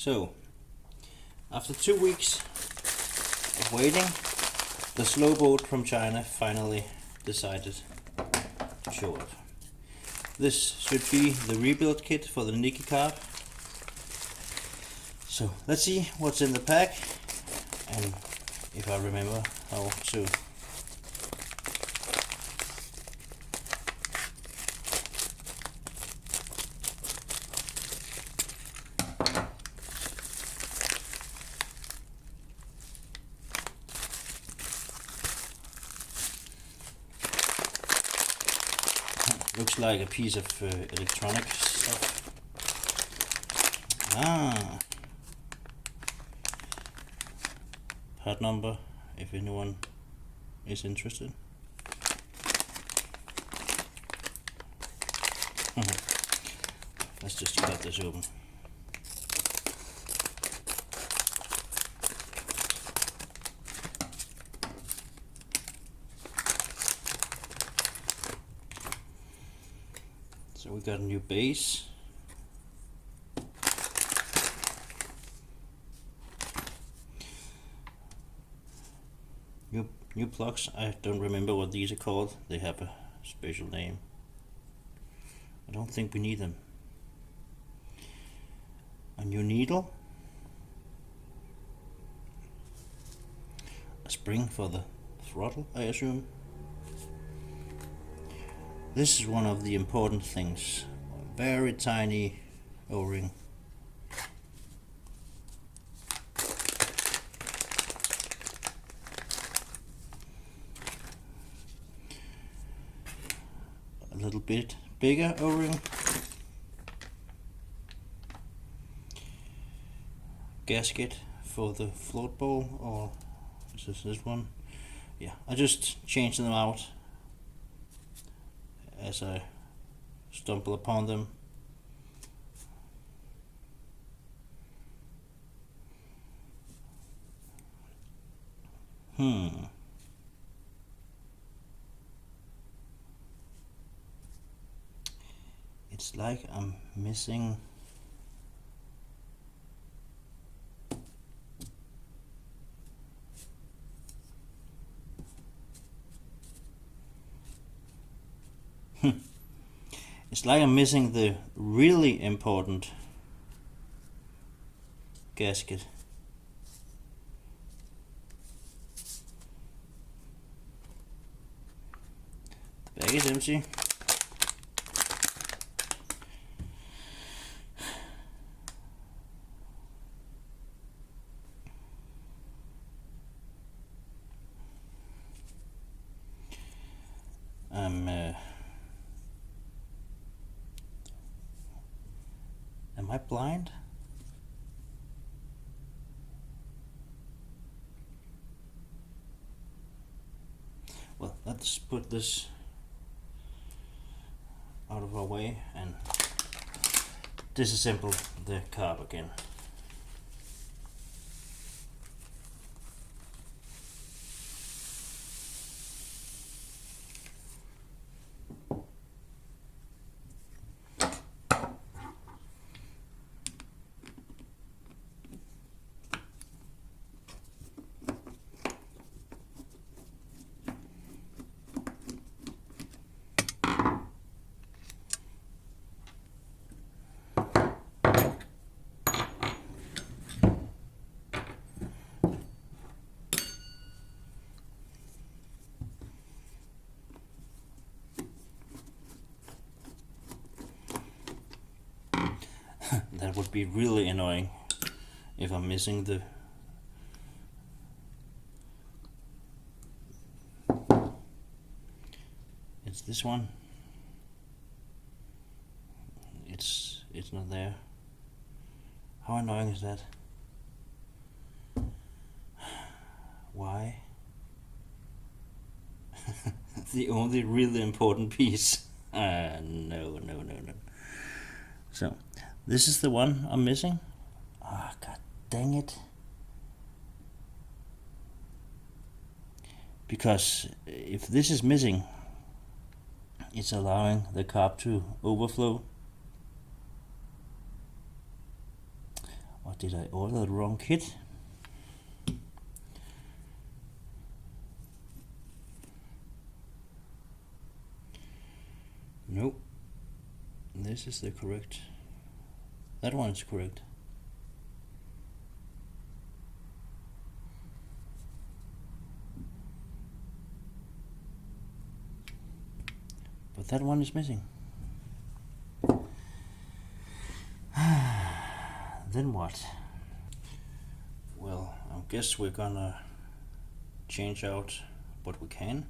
So, after 2 weeks of waiting, the slow boat from China finally decided to show up. This should be the rebuild kit for the Nikki carb. So let's see what's in the pack and if I remember how to looks like a piece of electronic stuff. Part number, if anyone is interested. Let's just cut this open. So we got a new base. New plugs. I don't remember what these are called. They have a special name. I don't think we need them. A new needle. A spring for the throttle, I assume. This is one of the important things. A very tiny O-ring. A little bit bigger O-ring. Gasket for the float bowl, or is this one? Yeah, I just changed them out as I stumble upon them. It's like I'm missing it's like I'm missing the really important gasket. The bag is empty. Am I blind? Well, let's put this out of our way and disassemble the carb again. That would be really annoying if I'm missing the it's this one. It's not there. How annoying is that? Why? The only really important piece. No. So this is the one I'm missing. God dang it. Because if this is missing, it's allowing the carb to overflow. Or did I order the wrong kit? Nope. This is the correct. That one is correct. But that one is missing. Then what? Well, I guess we're gonna change out what we can.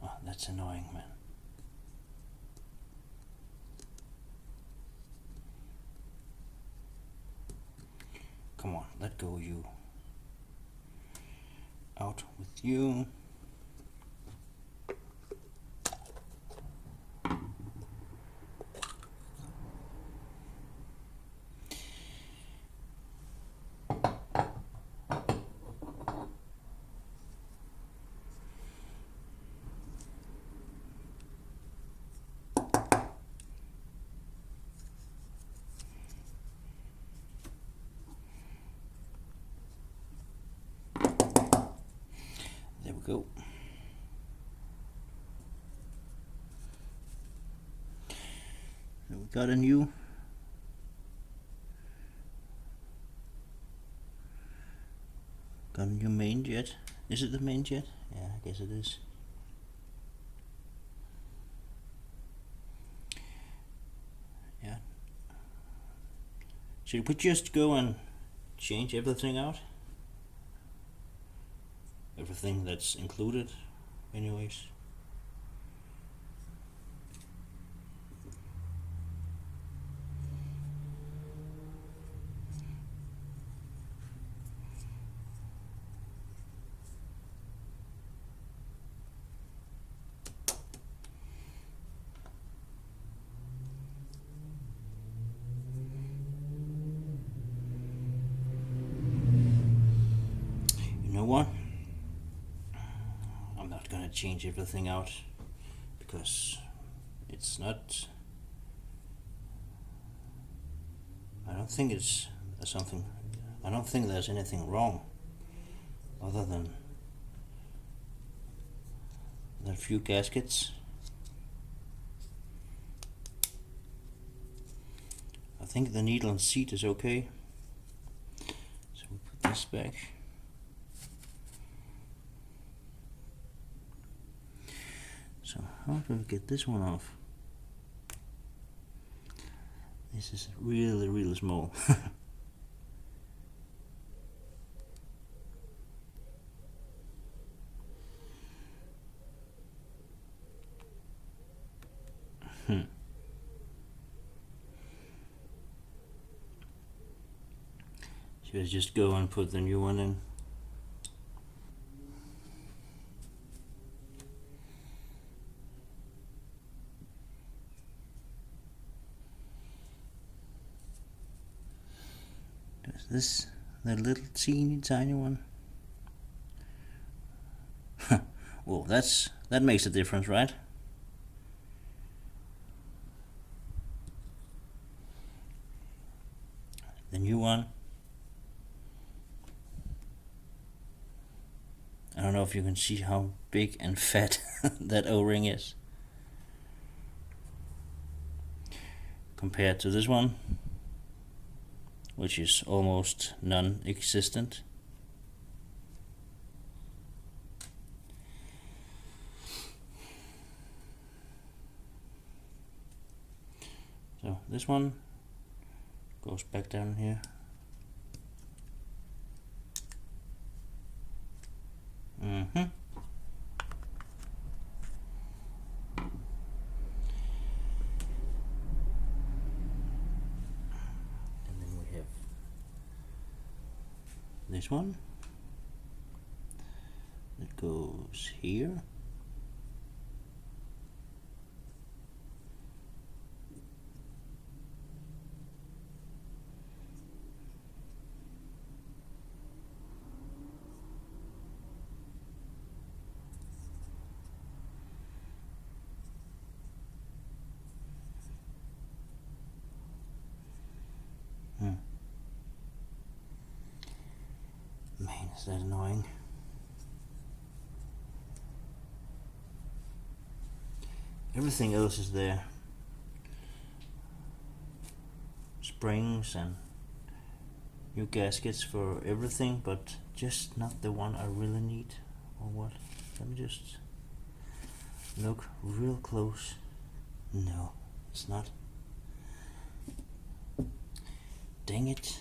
Oh, that's annoying, man. Come on, let go you. Out with you. Go. So we got a new main jet. Is it the main jet? Yeah, I guess it is. Yeah. Should we just go and change everything out? Everything that's included, anyways. You know what? I'm not gonna change everything out because it's not. I don't think it's something. I don't think there's anything wrong other than a few gaskets. I think the needle and seat is okay. So we put this back. So how do we get this one off? This is really, really small. Should I just go and put the new one in? Is this the little teeny tiny one? Well, that makes a difference, right? The new one. I don't know if you can see how big and fat that O-ring is compared to this one, which is almost non-existent. So this one goes back down here. And then we have this one that goes here. Man, is that annoying. Everything else is there. Springs and new gaskets for everything, but just not the one I really need. Or what? Let me just look real close. No, it's not. Dang it.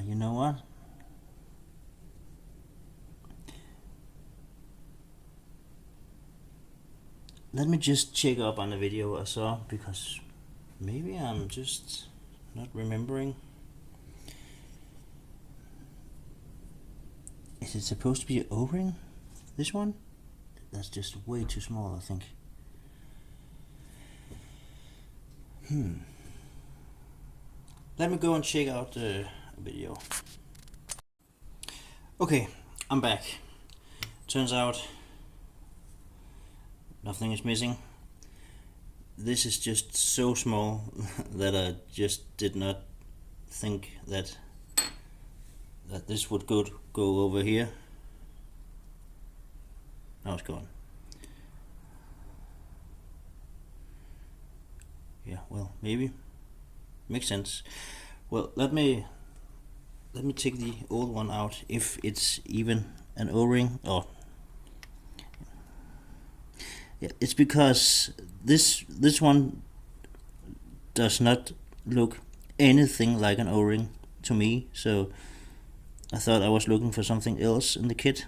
You know what? Let me just check up on the video I saw, because maybe I'm just not remembering. Is it supposed to be an O-ring? This one? That's just way too small, I think. Let me go and check out the video. Okay, I'm back. Turns out nothing is missing. This is just so small that I just did not think that this would go over here. Now it's gone. Yeah, well, maybe makes sense. Well, let me take the old one out, if it's even an O-ring. Oh, yeah, it's because this one does not look anything like an O-ring to me, so I thought I was looking for something else in the kit.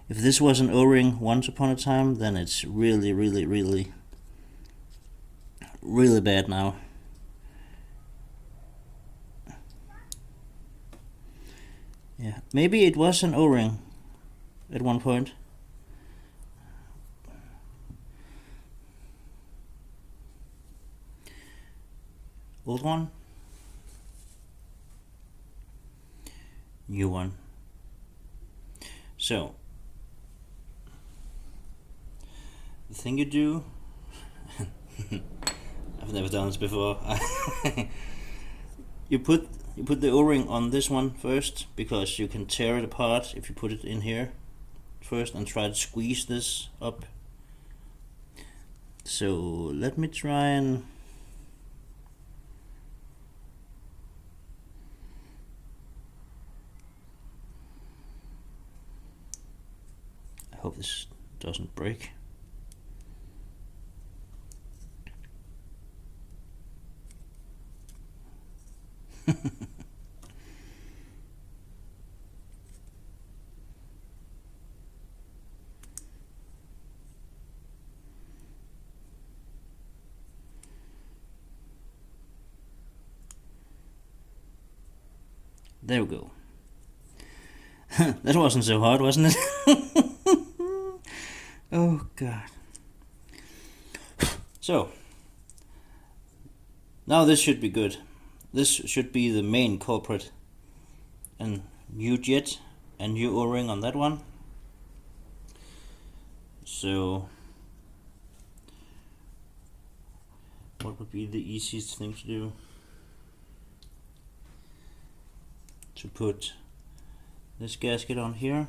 If this was an O-ring once upon a time, then it's really bad now. Yeah, maybe it was an O-ring at one point. Old one, new one. So the thing you do, I've never done this before. you put the O-ring on this one first, because you can tear it apart if you put it in here first and try to squeeze this up. So let me try and I hope this doesn't break. There we go. That wasn't so hard, wasn't it? Oh god. So now this should be good. This should be the main culprit. And new jet and new O-ring on that one. So what would be the easiest thing to do? To put this gasket on here.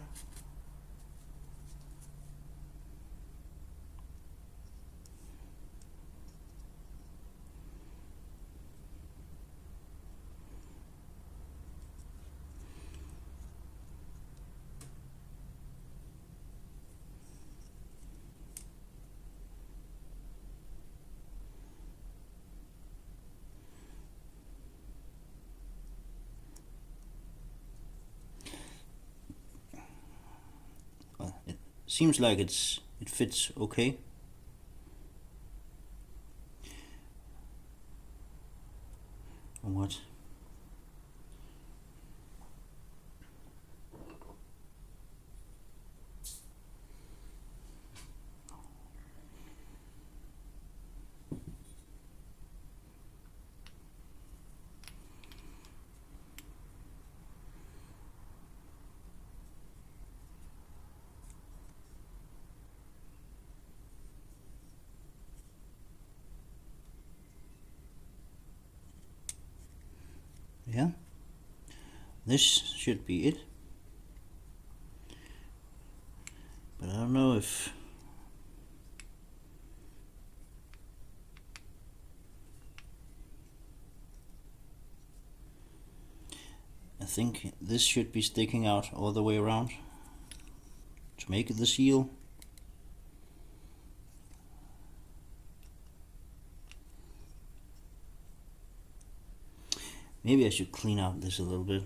It seems like it fits okay. What? This should be it. But I don't know if I think this should be sticking out all the way around to make it the seal. Maybe I should clean out this a little bit.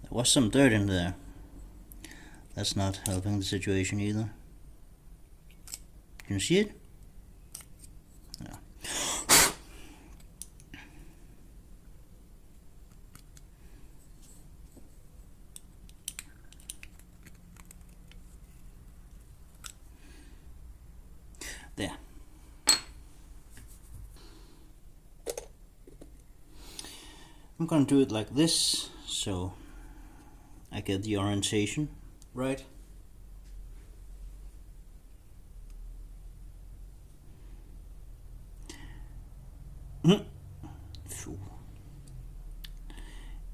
There was some dirt in there. That's not helping the situation either. Can you see it? Yeah. There. I'm gonna do it like this, so I get the orientation right.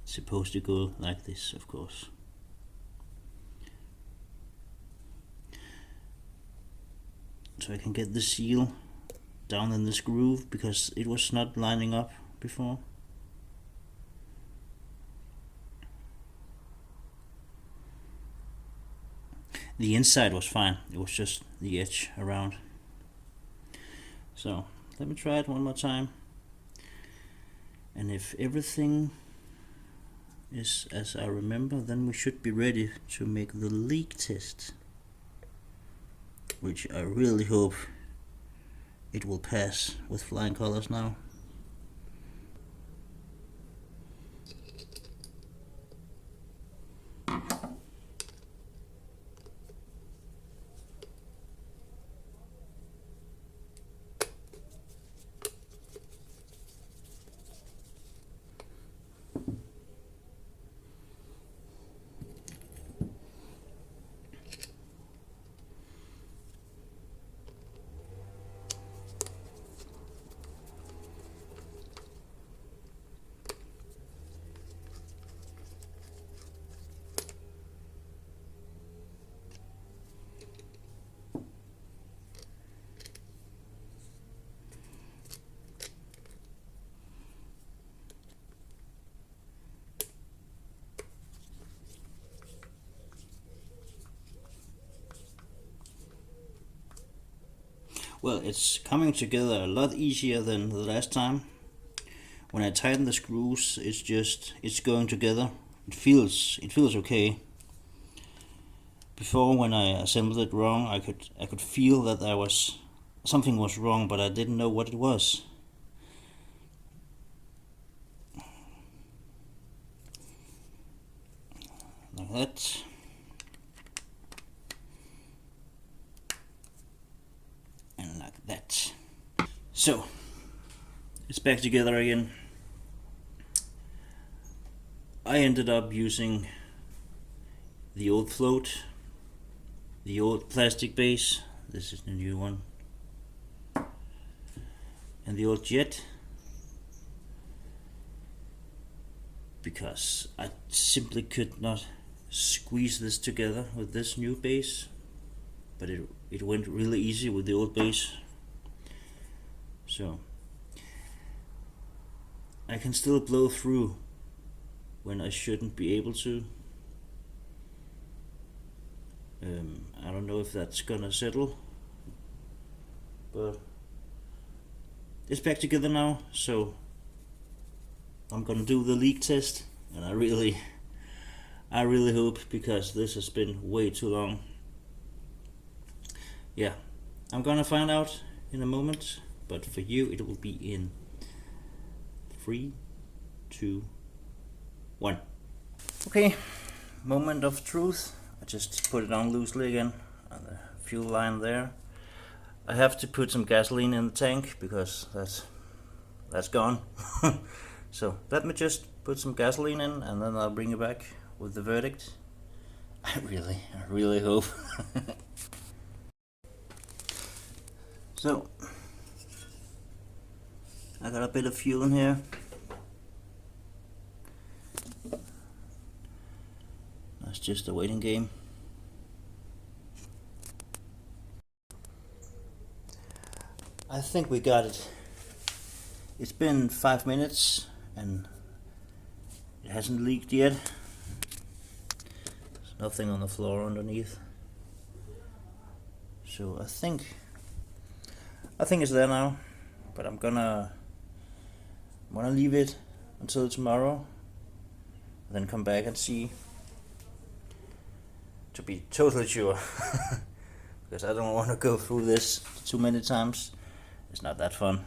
It's supposed to go like this, of course. So I can get the seal down in this groove because it was not lining up before. The inside was fine, it was just the edge around. So let me try it one more time, and if everything is as I remember, then we should be ready to make the leak test, which I really hope it will pass with flying colors now. Well, it's coming together a lot easier than the last time. When I tighten the screws, it's going together. It feels okay. Before, when I assembled it wrong, I could feel that something was wrong, but I didn't know what it was. Like that. And like that. So, it's back together again. I ended up using the old float, the old plastic base, this is the new one, and the old jet, because I simply could not squeeze this together with this new base, but it went really easy with the old base. So I can still blow through when I shouldn't be able to. I don't know if that's gonna settle, but it's back together now, so I'm gonna do the leak test, and I really hope, because this has been way too long. Yeah, I'm gonna find out in a moment but for you it will be in 3, 2, 1. Okay, moment of truth. I just put it on loosely again on the fuel line there. I have to put some gasoline in the tank because that's gone. So let me just put some gasoline in and then I'll bring you back with the verdict. I really hope. So I got a bit of fuel in here. That's just a waiting game. I think we got it. It's been 5 minutes and it hasn't leaked yet. There's nothing on the floor underneath. So I think it's there now, but I'm gonna leave it until tomorrow, then come back and see to be totally sure. Because I don't want to go through this too many times. It's not that fun.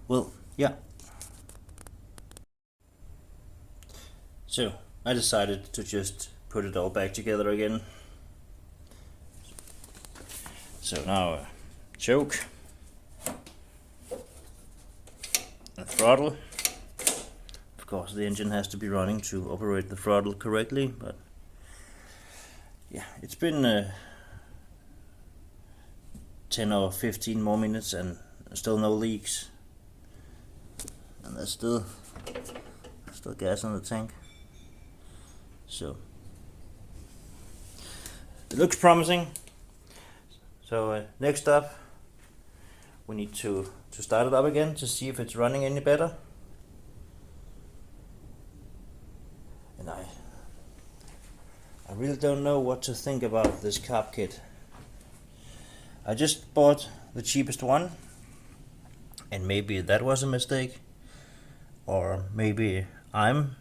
Well, yeah. So I decided to just put it all back together again. So now choke and throttle. Of course the engine has to be running to operate the throttle correctly, but yeah, it's been 10 or 15 more minutes and still no leaks, and there's still gas in the tank, so it looks promising. So next up we need to start it up again to see if it's running any better. And I really don't know what to think about this carb kit. I just bought the cheapest one, and maybe that was a mistake, or maybe I'm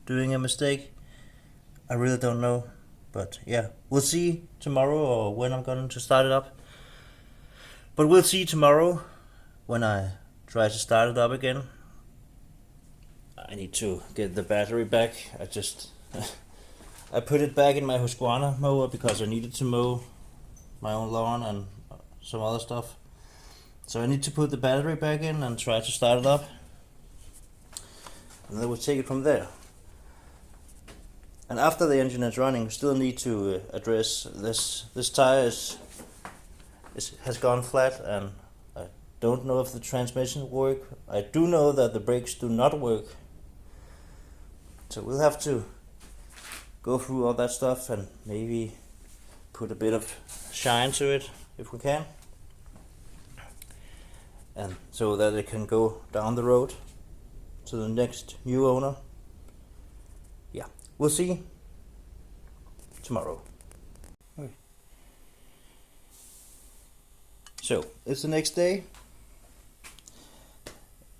doing a mistake. I really don't know, but yeah, we'll see tomorrow or when I'm going to start it up. But we'll see tomorrow when I try to start it up again. I need to get the battery back. I put it back in my Husqvarna mower because I needed to mow my own lawn and some other stuff. So I need to put the battery back in and try to start it up, and then we'll take it from there. And after the engine is running, we still need to address this tire has gone flat, and I don't know if the transmission work. I do know that the brakes do not work. So we'll have to go through all that stuff and maybe put a bit of shine to it if we can, and so that it can go down the road to the next new owner. Yeah, we'll see tomorrow. Okay. So it's the next day,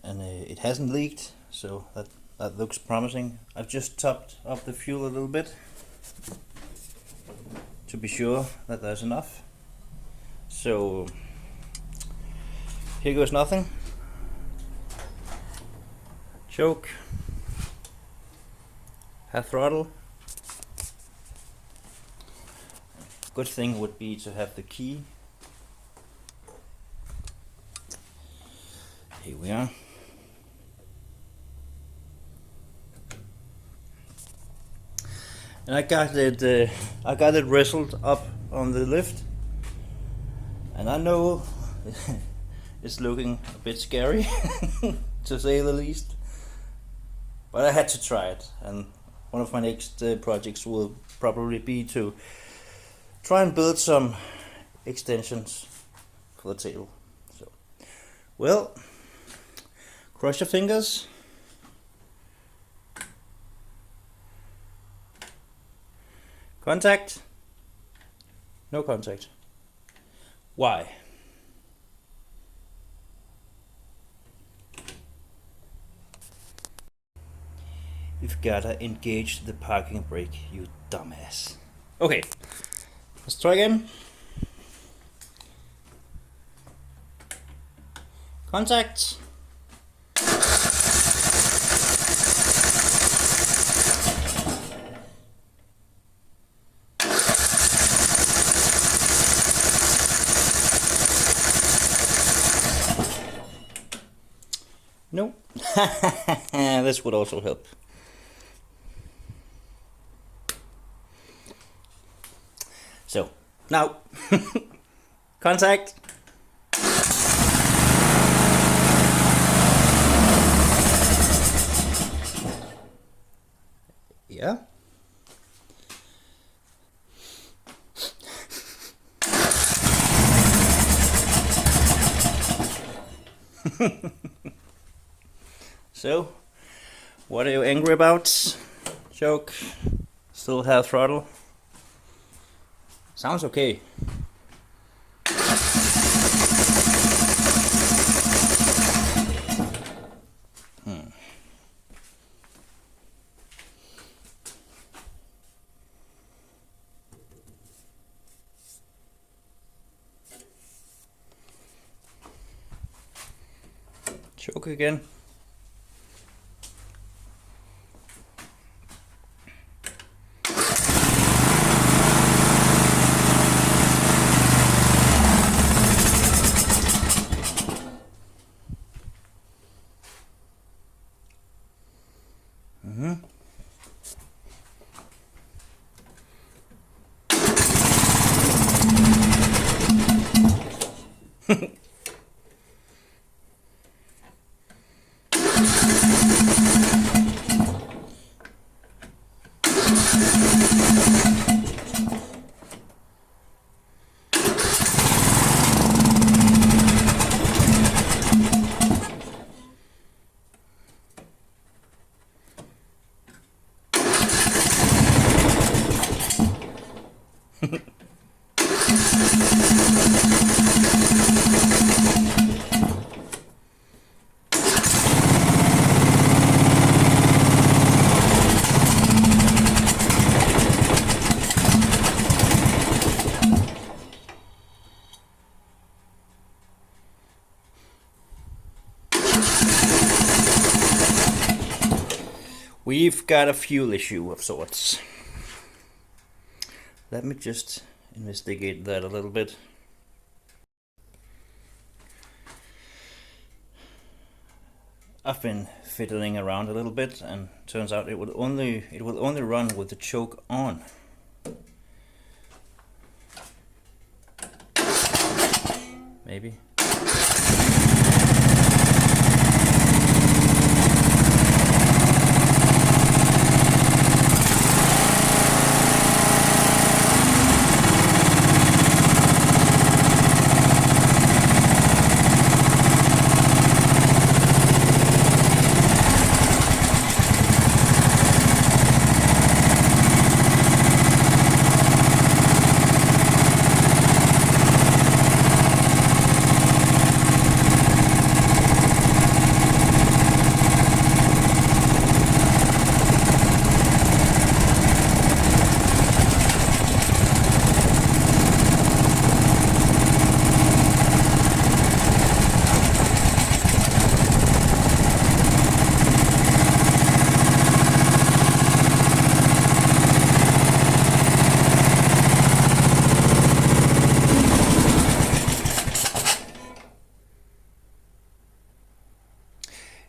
and it hasn't leaked, so that looks promising. I've just topped up the fuel a little bit to be sure that there's enough. So here goes nothing. Choke, have throttle. Good thing would be to have the key. Here we are. And I got it wrestled up on the lift, and I know it's looking a bit scary to say the least, but I had to try it, and one of my next projects will probably be to try and build some extensions for the tail. So, well, cross your fingers. Contact? No contact. Why? You've gotta engage the parking brake, you dumbass. Okay, let's try again. Contact. No. This would also help. So, now, contact. Yeah. So, what are you angry about? Choke, still have throttle. Sounds okay. Choke again. We've got a fuel issue of sorts. Let me just investigate that a little bit. I've been fiddling around a little bit, and turns out it will only run with the choke on. Maybe.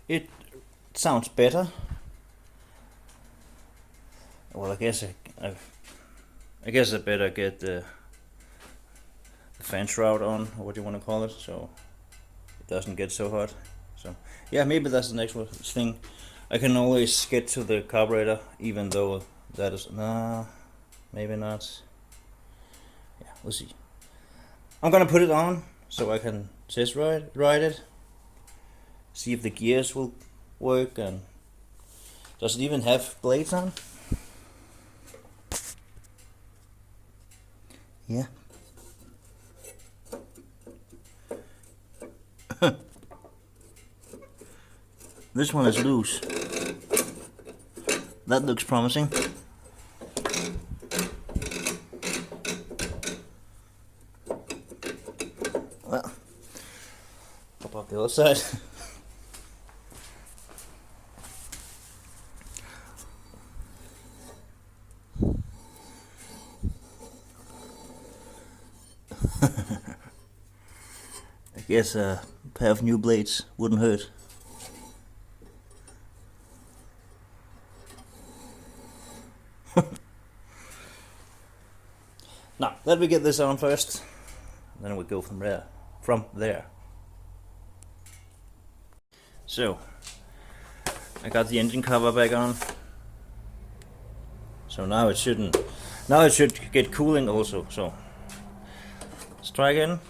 It sounds better. Well, I guess I better get the fan shroud on, or what you want to call it, so it doesn't get so hot. So yeah, maybe that's the next thing. I can always get to the carburetor, even though that is maybe not. Yeah, we'll see. I'm gonna put it on so I can test ride it. See if the gears will work, and does it even have blades on? Yeah. This one is loose. That looks promising. Well, about the other side. I guess a pair of new blades wouldn't hurt. Now, let me get this on first, then we go from there. So, I got the engine cover back on. So now it should get cooling also. So let's try again.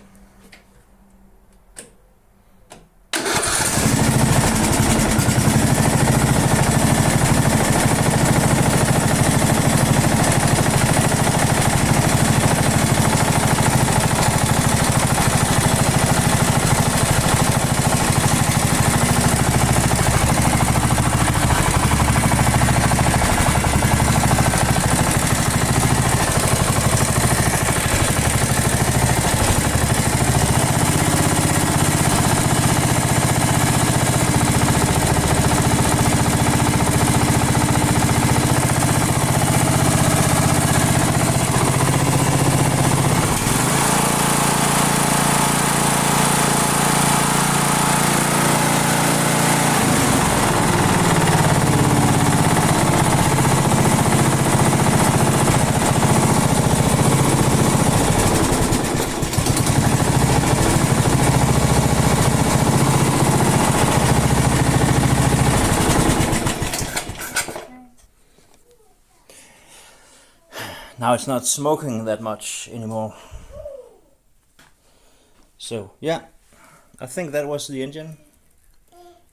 Now it's not smoking that much anymore. So yeah, I think that was the engine.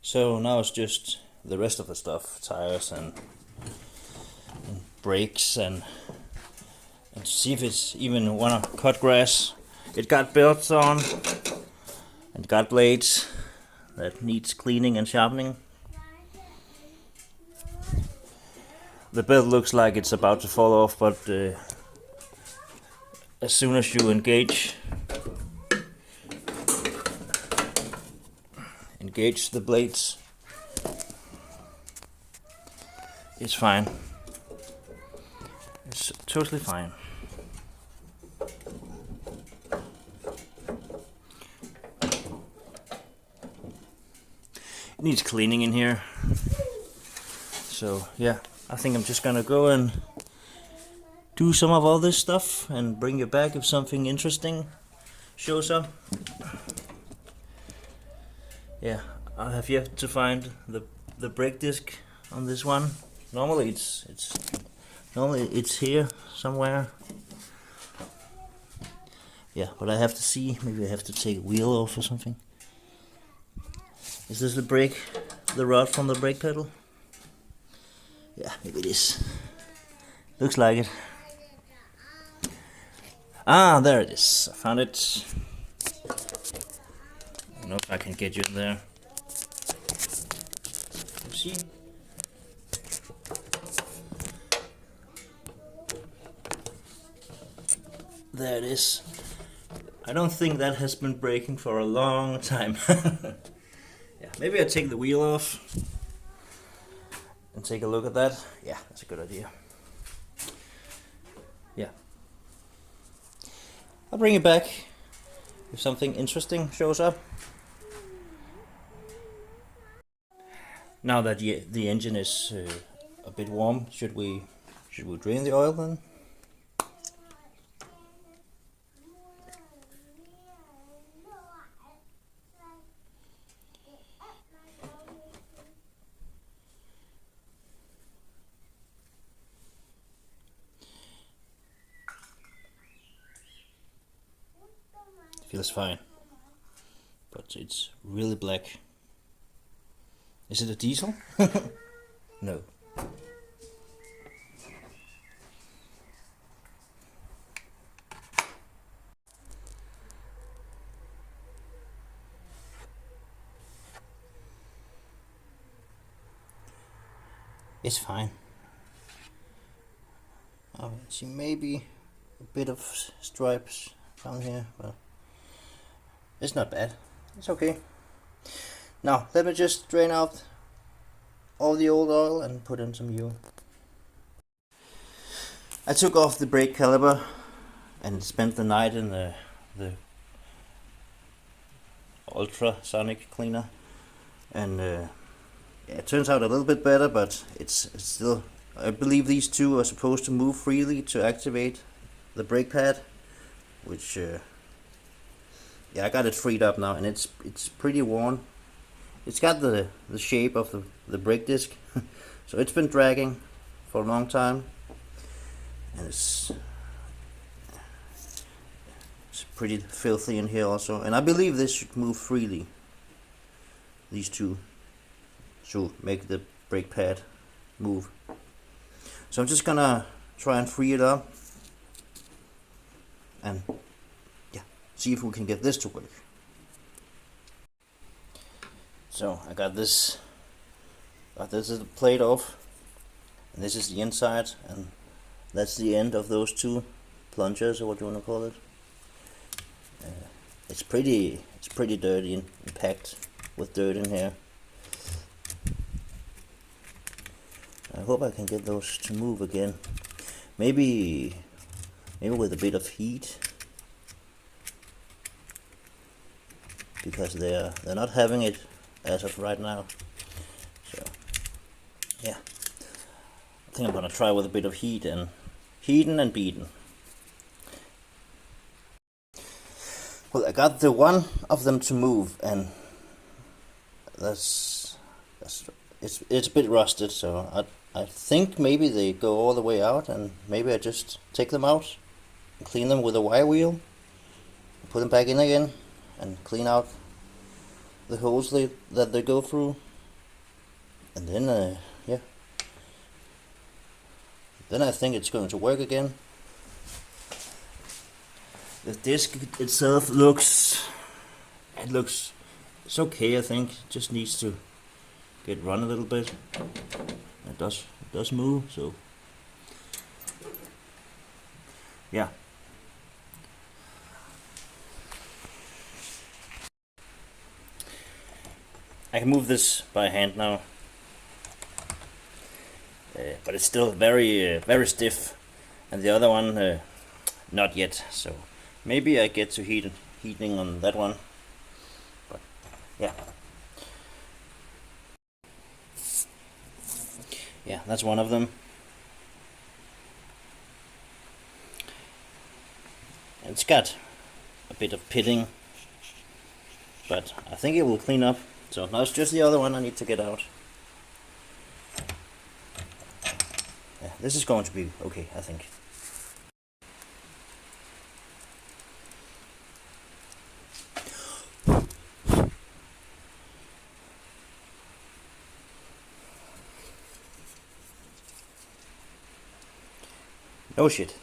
So now it's just the rest of the stuff, tires and brakes and see if it's even wanna cut grass. It got belts on and got blades that needs cleaning and sharpening. The belt looks like it's about to fall off, but as soon as you engage the blades, it's fine. It's totally fine. It needs cleaning in here. So yeah, I think I'm just gonna go and do some of all this stuff and bring you back if something interesting shows up. Yeah, I have yet to find the brake disc on this one. Normally it's here somewhere. Yeah, but I have to see. Maybe I have to take a wheel off or something. Is this the brake, the rod from the brake pedal? Yeah, maybe it is. Looks like it. Ah, there it is. I found it. I don't know if I can get you in there. You see? There it is. I don't think that has been breaking for a long time. Yeah, maybe I take the wheel off and take a look at that. Yeah, that's a good idea. Yeah. I'll bring it back if something interesting shows up. Now that the engine is a bit warm, should we drain the oil then? Feels fine, but it's really black. Is it a diesel? No. It's fine. I see maybe a bit of stripes down here, but it's not bad. It's okay. Now let me just drain out all the old oil and put in some new. I took off the brake caliper and spent the night in the ultrasonic cleaner, and yeah, it turns out a little bit better, but it's still, I believe these two are supposed to move freely to activate the brake pad, which yeah, I got it freed up now, and it's pretty worn. It's got the shape of the brake disc, so it's been dragging for a long time, and it's pretty filthy in here also. And I believe this should move freely, these two, to make the brake pad move. So I'm just gonna try and free it up and yeah, see if we can get this to work. So I got this is the plate off, and this is the inside, and that's the end of those two plungers, or what you want to call it. It's pretty dirty and packed with dirt in here. I hope I can get those to move again. Maybe with a bit of heat, because they're not having it as of right now. So yeah, I think I'm gonna try with a bit of heat and heating and beating. Well, I got the one of them to move, and it's a bit rusted, so I think maybe they go all the way out, and maybe I just take them out and clean them with a wire wheel, put them back in again, and clean out the holes that they go through, and then yeah, then I think it's going to work again. The disc itself looks it's okay. I think it just needs to get run a little bit. It does move, so yeah. I can move this by hand now, but it's still very stiff, and the other one not yet. So maybe I get to heating on that one, but yeah. Yeah, that's one of them. It's got a bit of pitting, but I think it will clean up. So now it's just the other one I need to get out. Yeah, this is going to be okay, I think. Oh shit.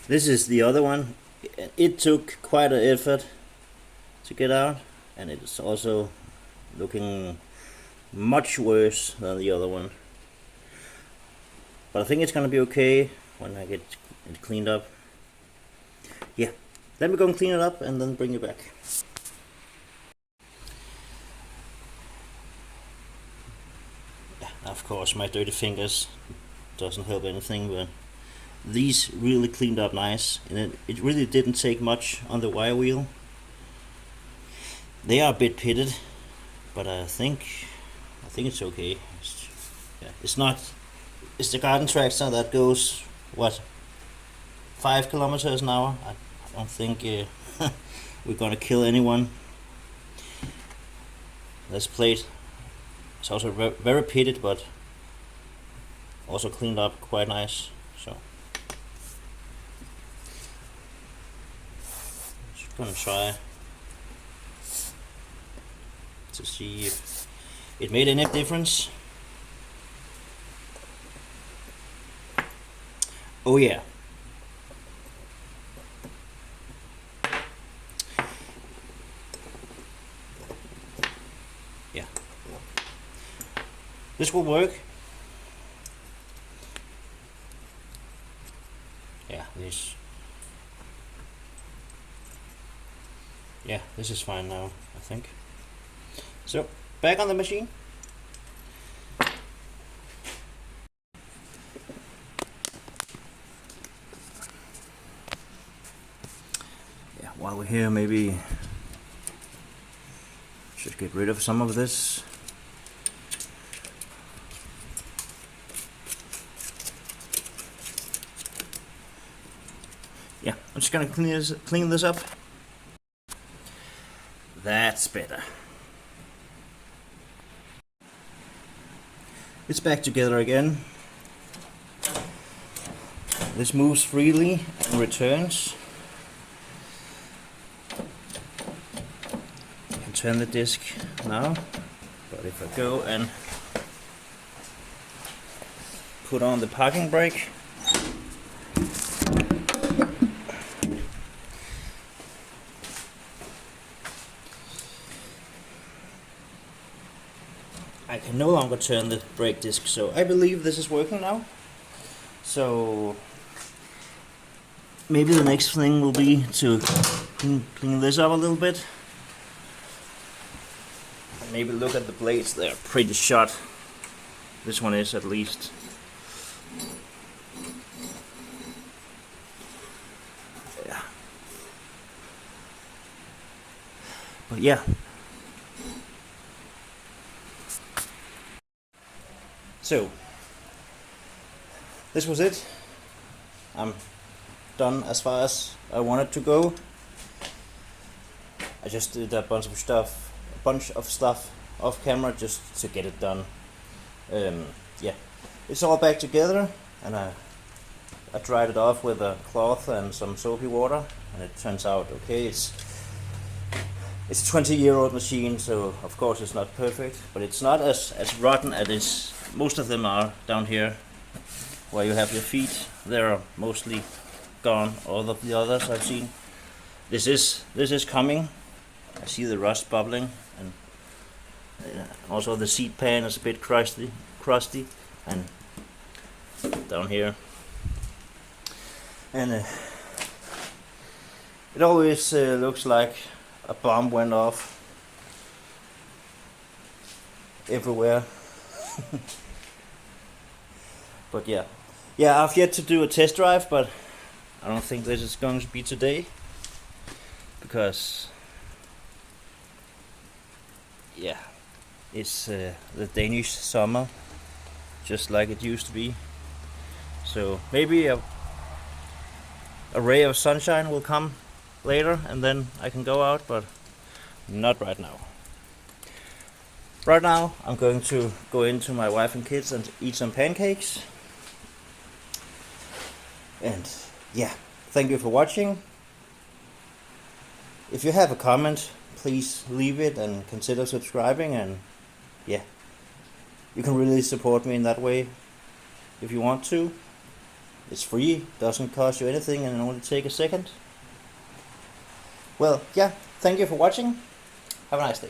This is the other one. It took quite an effort to get out, and it's also looking much worse than the other one. But I think it's gonna be okay when I get it cleaned up. Yeah, let me go and clean it up and then bring you back. Of course, my dirty fingers doesn't help anything, but these really cleaned up nice, and it really didn't take much on the wire wheel. They are a bit pitted, but I think it's okay. It's not. It's the garden tractor that goes what, 5 kilometers an hour. I don't think we're gonna kill anyone. This plate. It's also very pitted, but also cleaned up quite nice. So just gonna try to see if it made any difference. Oh yeah. Yeah. This will work. Yeah, this Yeah, this is fine now, I think. So, back on the machine. Yeah, while we're here, maybe should get rid of some of this. Yeah, I'm just gonna clean this up. That's better. It's back together again. This moves freely and returns. I can turn the disc now, but if I go and put on the parking brake, I can no longer turn the brake disc, so I believe this is working now. So maybe the next thing will be to clean this up a little bit. And maybe look at the blades, they're pretty shot. This one is at least. Yeah. But yeah. So, this was it. I'm done as far as I wanted to go. I just did a bunch of stuff off camera just to get it done. Yeah, it's all back together, and I dried it off with a cloth and some soapy water, and it turns out okay. It's a 20-year-old machine, so of course it's not perfect, but it's not as rotten as most of them are down here, where you have your feet. They're mostly gone. All of the others I've seen. This is coming. I see the rust bubbling, and also the seat pan is a bit crusty, and down here. And it always looks like a bomb went off everywhere. But yeah, I've yet to do a test drive, but I don't think this is going to be today, because yeah, it's the Danish summer, just like it used to be. So maybe a ray of sunshine will come later, and then I can go out, but not right now. Right now, I'm going to go into my wife and kids and eat some pancakes. And yeah, thank you for watching. If you have a comment, please leave it and consider subscribing. And yeah, you can really support me in that way if you want to. It's free, doesn't cost you anything, and only take a second. Well, yeah, thank you for watching. Have a nice day.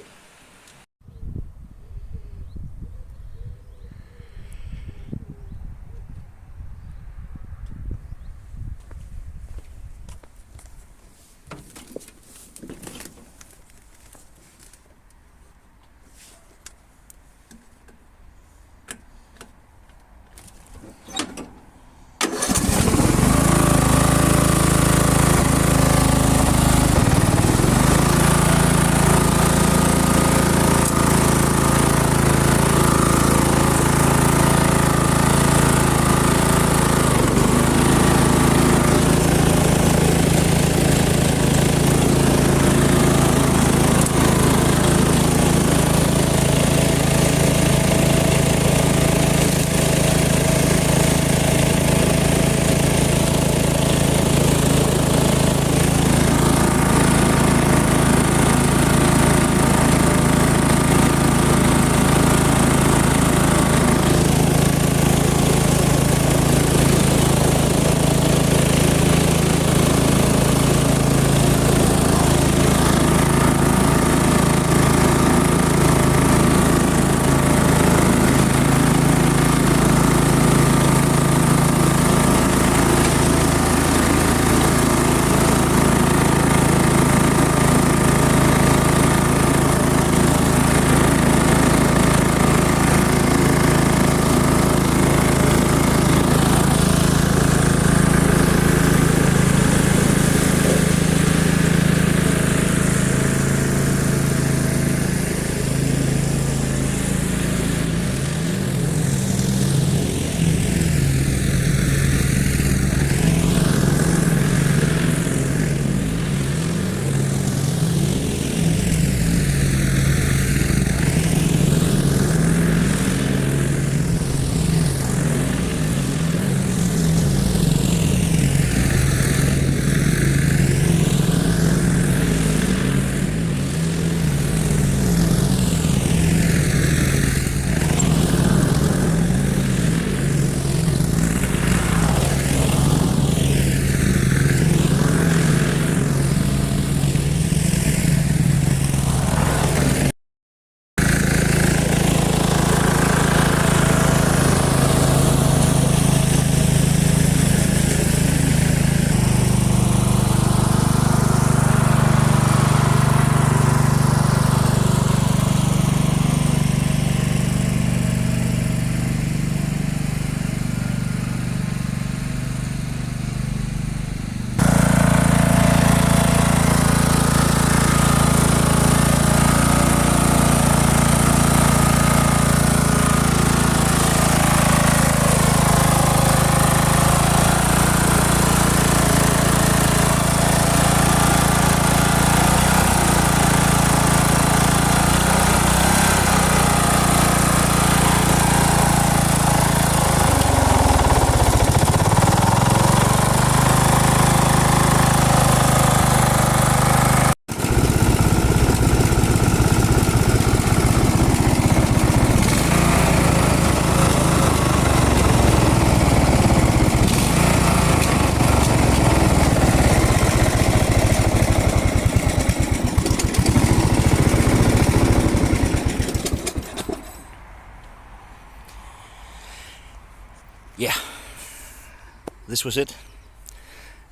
this was it.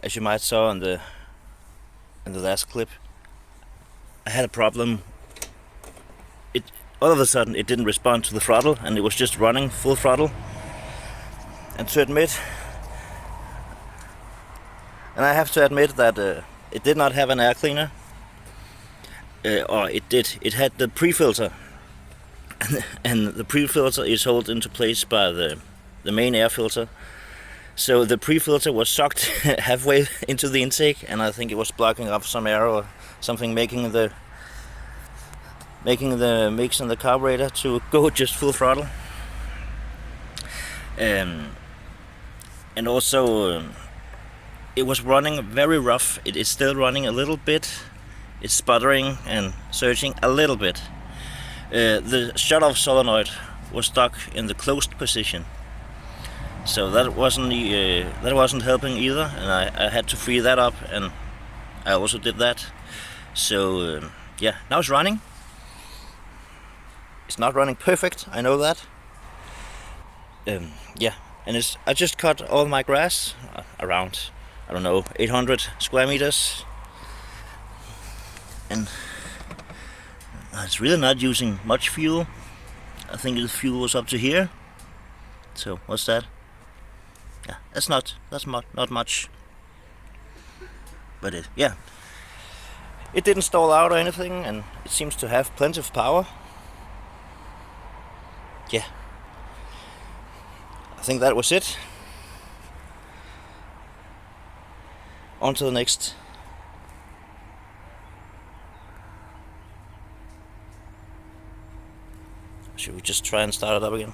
As you might saw in the last clip, I had a problem. All of a sudden it didn't respond to the throttle, and it was just running full throttle. And I have to admit that it did not have an air cleaner, or it did. It had the pre-filter, and the pre-filter is held into place by the main air filter. So the pre-filter was sucked halfway into the intake, and I think it was blocking off some air or something, making the mix in the carburetor to go just full throttle. And also it was running very rough. It is still running a little bit. It's sputtering and surging a little bit. The shut-off solenoid was stuck in the closed position, so that wasn't helping either, and I had to free that up, and I also did that. So yeah, now it's running. It's not running perfect, I know that. Yeah, and I just cut all my grass around, I don't know, 800 square meters, and it's really not using much fuel. I think the fuel was up to here. So what's that? Yeah, that's not much. But yeah, it didn't stall out or anything, and it seems to have plenty of power. Yeah, I think that was it. On to the next. Should we just try and start it up again?